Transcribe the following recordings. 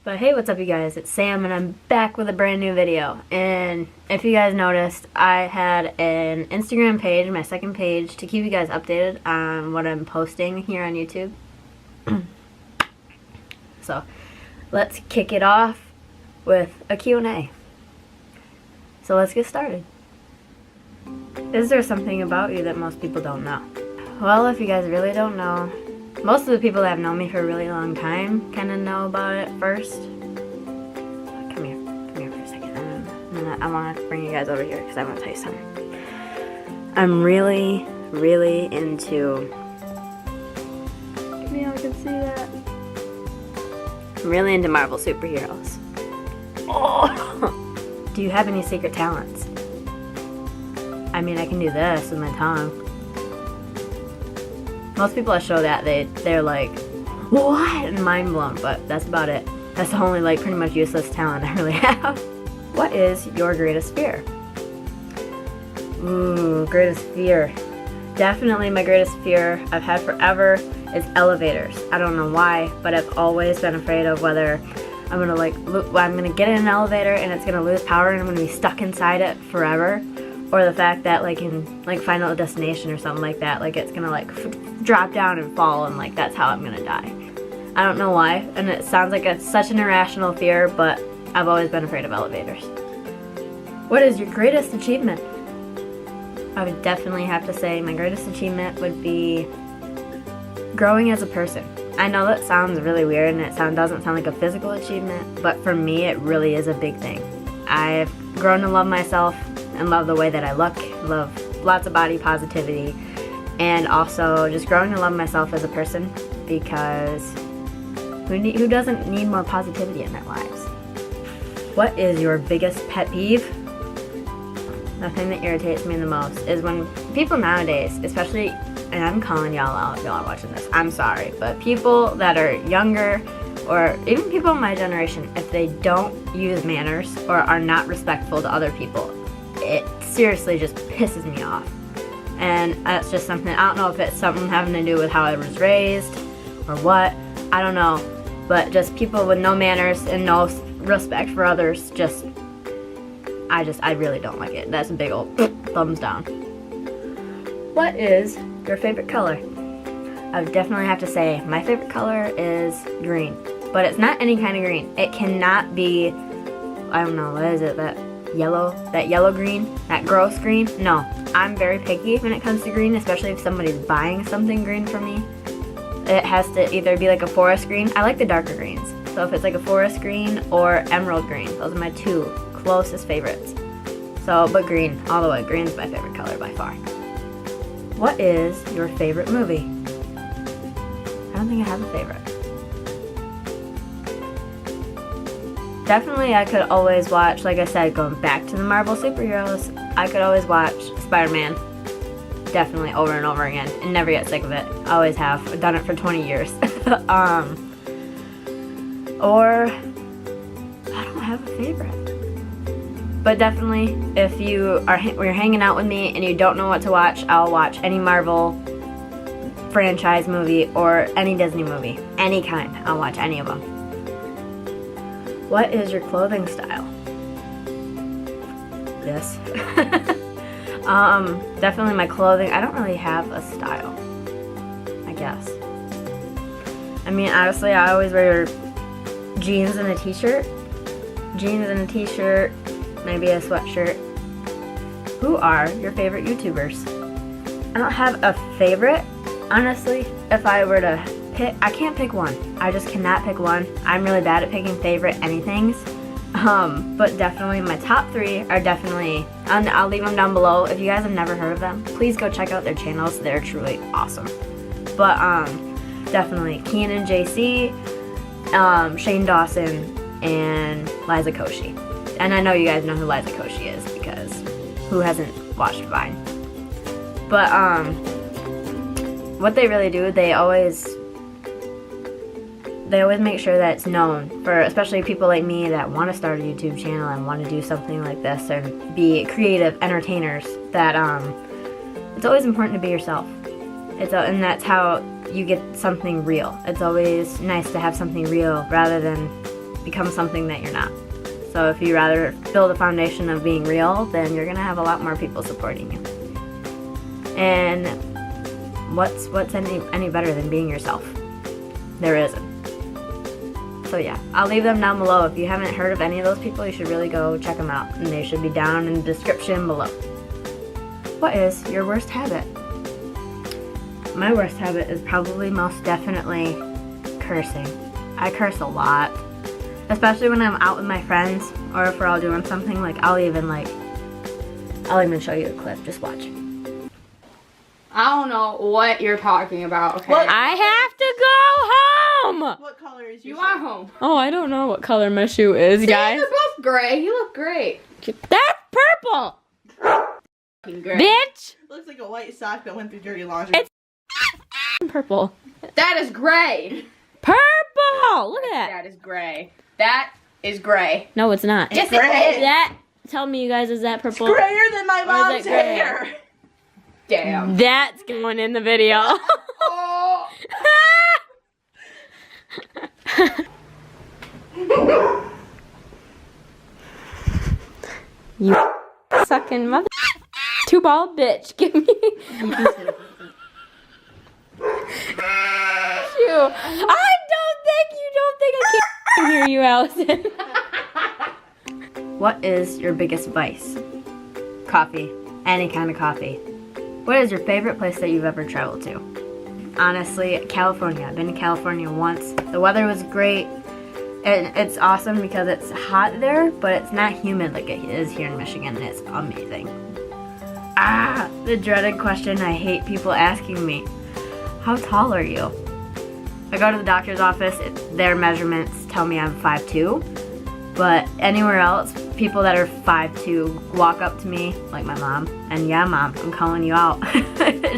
But hey, what's up you guys? It's Sam and I'm back with a brand new video. And if you guys noticed, I had an Instagram page, my second page, to keep you guys updated on what I'm posting here on YouTube. So, let's kick it off with a Q&A. So let's get started. Is there something about you that most people don't know? Well, if you guys really don't know, most of the people that have known me for a really long time kind of know about it first. Come here for a second. I want to bring you guys over here because I want to tell you something. I'm really into... Maybe I can see that. I'm really into Marvel superheroes. Oh! Do you have any secret talents? I mean, I can do this with my tongue. Most people I show that, they're like, what? And mind blown, but that's about it. That's the only pretty much useless talent I really have. What is your greatest fear? Ooh, greatest fear. Definitely my greatest fear I've had forever is elevators. I don't know why, but I've always been afraid of whether I'm gonna get in an elevator and it's gonna lose power and I'm gonna be stuck inside it forever. Or the fact that in Final Destination or something like that, it's gonna drop down and fall and that's how I'm gonna die. I don't know why, and it sounds like it's such an irrational fear, but I've always been afraid of elevators. What is your greatest achievement? I would definitely have to say my greatest achievement would be growing as a person. I know that sounds really weird and it doesn't sound like a physical achievement, but for me it really is a big thing. I've grown to love myself and love the way that I look, love lots of body positivity, and also just growing to love myself as a person, because who doesn't need more positivity in their lives? What is your biggest pet peeve? The thing that irritates me the most is when people nowadays, especially, and I'm calling y'all out if y'all are watching this, I'm sorry, but people that are younger, or even people in my generation, if they don't use manners or are not respectful to other people, it seriously just pisses me off. And that's just something, I don't know if it's something having to do with how I was raised or what, I don't know, but just people with no manners and no respect for others, I really don't like it. That's a big old thumbs down. What is your favorite color? I would definitely have to say my favorite color is green, but it's not any kind of green. It cannot be, I don't know, what is it, that yellow green, that gross green. No, I'm very picky when it comes to green, especially if somebody's buying something green for me. It has to either be a forest green. I like the darker greens. So if it's a forest green or emerald green, those are my two closest favorites. So, but green, all the way. Green's my favorite color by far. What is your favorite movie? I don't think I have a favorite. Definitely I could always watch, like I said, going back to the Marvel superheroes, I could always watch Spider-Man, definitely over and over again, and never get sick of it. I always have. I've done it for 20 years. Or, I don't have a favorite. But definitely, if you're hanging out with me and you don't know what to watch, I'll watch any Marvel franchise movie or any Disney movie. Any kind. I'll watch any of them. What is your clothing style? This. Definitely my clothing. I don't really have a style, I guess. I mean, honestly, I always wear jeans and a t-shirt. Jeans and a t-shirt, maybe a sweatshirt. Who are your favorite YouTubers? I don't have a favorite. Honestly, if I were to pick, I can't pick one. I just cannot pick one. I'm really bad at picking favorite anythings. But definitely my top three are definitely, and I'll leave them down below. If you guys have never heard of them, please go check out their channels. They're truly awesome. But definitely KianAndJc, Shane Dawson, and Liza Koshy. And I know you guys know who Liza Koshy is, because who hasn't watched Vine? But what they really do, they always make sure that it's known for, especially people like me that want to start a YouTube channel and want to do something like this and be creative entertainers, that it's always important to be yourself. And that's how you get something real. It's always nice to have something real rather than become something that you're not. So if you rather build a foundation of being real, then you're gonna have a lot more people supporting you. And what's any better than being yourself? There isn't. So yeah, I'll leave them down below. If you haven't heard of any of those people, you should really go check them out. And they should be down in the description below. What is your worst habit? My worst habit is probably most definitely cursing. I curse a lot. Especially when I'm out with my friends, or if we're all doing something, like I'll even show you a clip. Just watch. I don't know what you're talking about, okay? What? I have to go home! What color is your shoe? You are home. Oh, I don't know what color my shoe is, See, guys. they're both gray. You look great. That's purple! Gray. Bitch! Looks like a white sock that went through dirty laundry. It's purple. That is gray. Purple! Look at that. That is gray. That is gray. No, it's not. Yes, gray. it is. That, tell me you guys, is that purple? It's grayer than my Or is mom's it gray? hair. Damn. That's going in the video. Oh. You sucking mother. Two bald bitch. Give me. I can't hear you, Allison. What is your biggest vice? Coffee. Any kind of coffee. What is your favorite place that you've ever traveled to? Honestly, California. I've been to California once. The weather was great. And it's awesome because it's hot there, but it's not humid like it is here in Michigan, and it's amazing. Ah, the dreaded question I hate people asking me. How tall are you? I go to the doctor's office, their measurements tell me I'm 5'2", but anywhere else, people that are 5'2" walk up to me, like my mom, and yeah, Mom, I'm calling you out.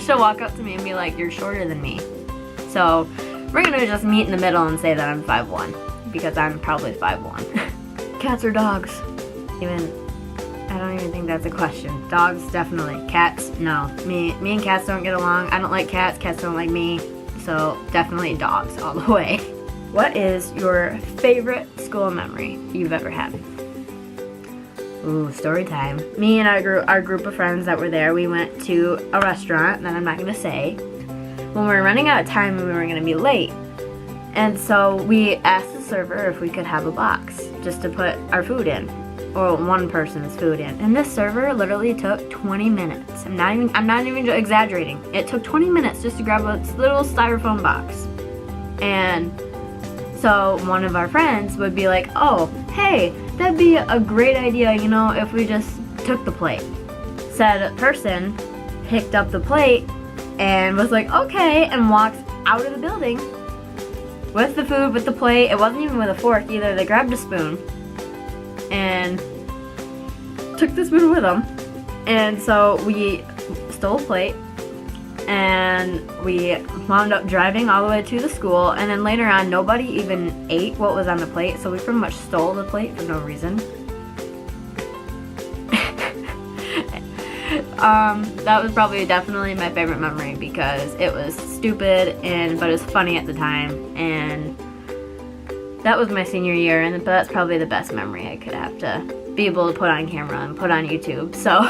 She'll walk up to me and be like, you're shorter than me. So we're gonna just meet in the middle and say that I'm 5'1", because I'm probably 5'1". Cats or dogs? I don't even think that's a question. Dogs, definitely. Cats, no. Me and cats don't get along. I don't like cats, cats don't like me. So definitely dogs all the way. What is your favorite school memory you've ever had? Ooh, story time. Me and our group of friends that were there, we went to a restaurant that I'm not gonna say. When we were running out of time, we were gonna be late. And so we asked the server if we could have a box just to put our food in, or one person's food in. And this server literally took 20 minutes. I'm not even exaggerating. It took 20 minutes just to grab a little styrofoam box. And so one of our friends would be like, oh, hey, that'd be a great idea, you know, if we just took the plate. Said person picked up the plate and was like, okay, and walks out of the building with the food, with the plate. It wasn't even with a fork either. They grabbed a spoon and took the spoon with them. And so we stole a plate and we wound up driving all the way to the school, and then later on nobody even ate what was on the plate, so we pretty much stole the plate for no reason. That was probably definitely my favorite memory because it was stupid but it was funny at the time, and that was my senior year, but that's probably the best memory I could have to be able to put on camera and put on YouTube, so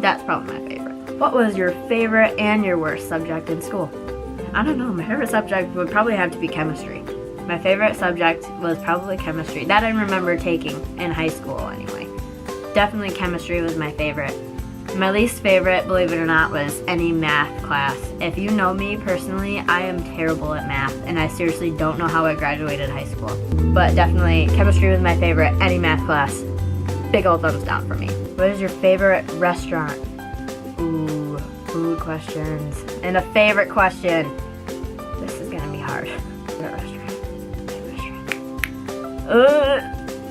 that's probably my favorite. What was your favorite and your worst subject in school? I don't know, my favorite subject would probably have to be chemistry. My favorite subject was probably chemistry. That I remember taking in high school anyway. Definitely chemistry was my favorite. My least favorite, believe it or not, was any math class. If you know me personally, I am terrible at math, and I seriously don't know how I graduated high school. But definitely, chemistry was my favorite, any math class. Big old thumbs down for me. What is your favorite restaurant? Ooh, food questions. And a favorite question. This is gonna be hard. Favorite restaurant.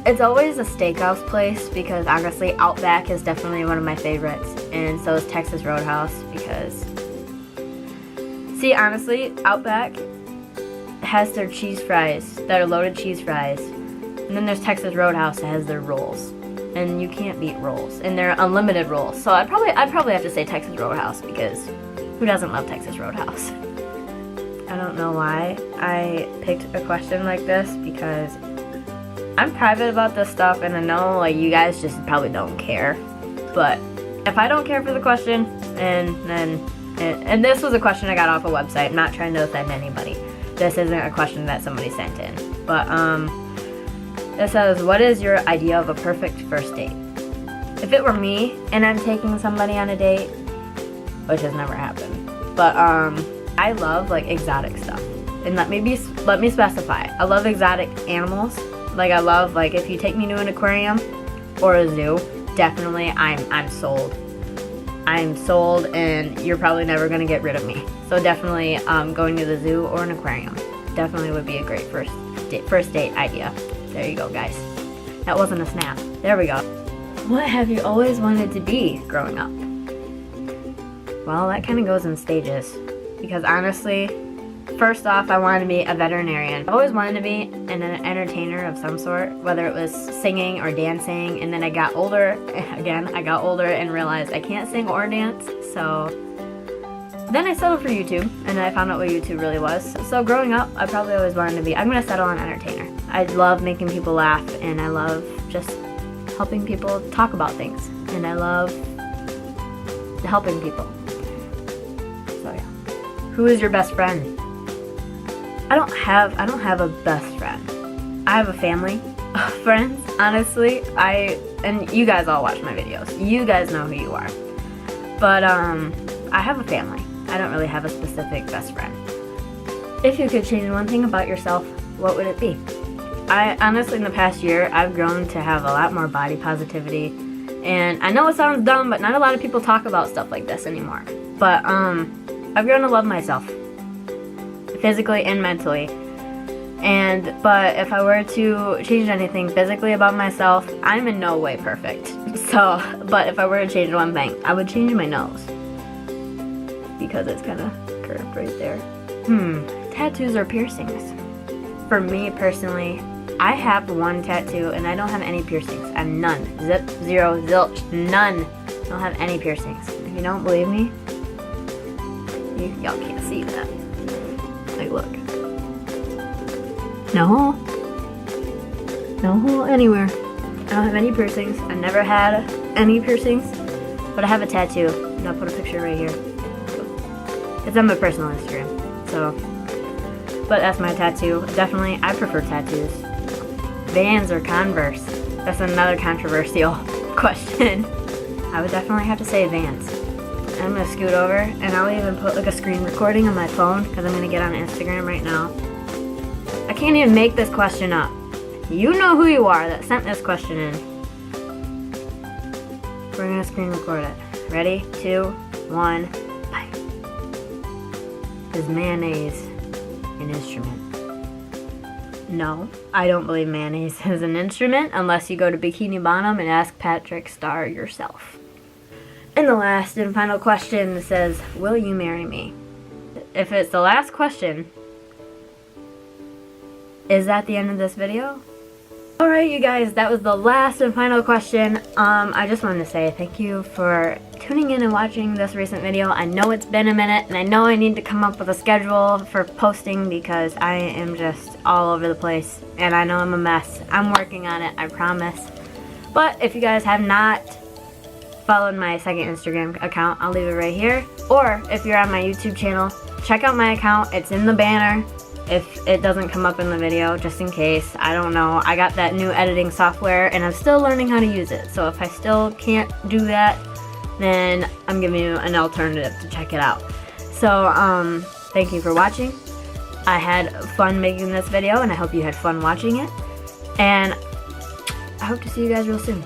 It's always a steakhouse place because honestly, Outback is definitely one of my favorites, and so is Texas Roadhouse because, see, honestly, Outback has their cheese fries that are loaded cheese fries, and then there's Texas Roadhouse that has their rolls, and you can't beat rolls, and they're unlimited rolls. So I'd probably have to say Texas Roadhouse because who doesn't love Texas Roadhouse? I don't know why I picked a question like this because I'm private about this stuff, and I know like you guys just probably don't care. But if I don't care for the question, and this was a question I got off a website. I'm not trying to offend anybody. This isn't a question that somebody sent in. But it says, what is your idea of a perfect first date? If it were me and I'm taking somebody on a date, which has never happened, but I love like exotic stuff. And let me specify. I love exotic animals. Like I love like if you take me to an aquarium or a zoo, definitely I'm sold. I'm sold, and you're probably never gonna get rid of me. So definitely going to the zoo or an aquarium definitely would be a great first date idea. There you go, guys. That wasn't a snap. There we go. What have you always wanted to be growing up? Well, that kind of goes in stages. Because honestly, first off, I wanted to be a veterinarian. I've always wanted to be an entertainer of some sort, whether it was singing or dancing, and then I got older, and realized I can't sing or dance, so then I settled for YouTube, and I found out what YouTube really was. So growing up, I probably always wanted to be, I'm going to settle on entertainer. I love making people laugh, and I love just helping people talk about things, and I love helping people. So yeah. Who is your best friend? I don't have a best friend. I have a family of friends, honestly. And you guys all watch my videos. You guys know who you are. But I have a family. I don't really have a specific best friend. If you could change one thing about yourself, what would it be? I honestly, in the past year, I've grown to have a lot more body positivity. And I know it sounds dumb, but not a lot of people talk about stuff like this anymore. But I've grown to love myself. Physically and mentally. But if I were to change anything physically about myself, I'm in no way perfect. But if I were to change one thing, I would change my nose. Because it's kind of curved right there. Tattoos or piercings? For me personally, I have one tattoo and I don't have any piercings. I have none. Zip, zero, zilch, none. I don't have any piercings. If you don't believe me, y'all can't see that. Like, look. No hole anywhere. I don't have any piercings. I never had any piercings, but I have a tattoo, and I'll put a picture right here. It's on my personal Instagram, so. But that's my tattoo. Definitely, I prefer tattoos. Vans or Converse? That's another controversial question. I would definitely have to say Vans. I'm gonna scoot over, and I'll even put like a screen recording on my phone because I'm gonna get on Instagram right now. I can't even make this question up. You know who you are that sent this question in. We're gonna screen record it. Ready? 2, 1, bye. Is mayonnaise an instrument? No, I don't believe mayonnaise is an instrument unless you go to Bikini Bottom and ask Patrick Starr yourself. And the last and final question says, will you marry me? If it's the last question, is that the end of this video? Alright you guys, that was the last and final question. I just wanted to say thank you for tuning in and watching this recent video. I know it's been a minute, and I know I need to come up with a schedule for posting because I am just all over the place, and I know I'm a mess. I'm working on it, I promise. But if you guys have not followed my second Instagram account, I'll leave it right here. Or if you're on my YouTube channel, check out my account. It's in the banner if it doesn't come up in the video, just in case. I don't know. I got that new editing software and I'm still learning how to use it. So if I still can't do that, then I'm giving you an alternative to check it out. So thank you for watching. I had fun making this video and I hope you had fun watching it. And I hope to see you guys real soon.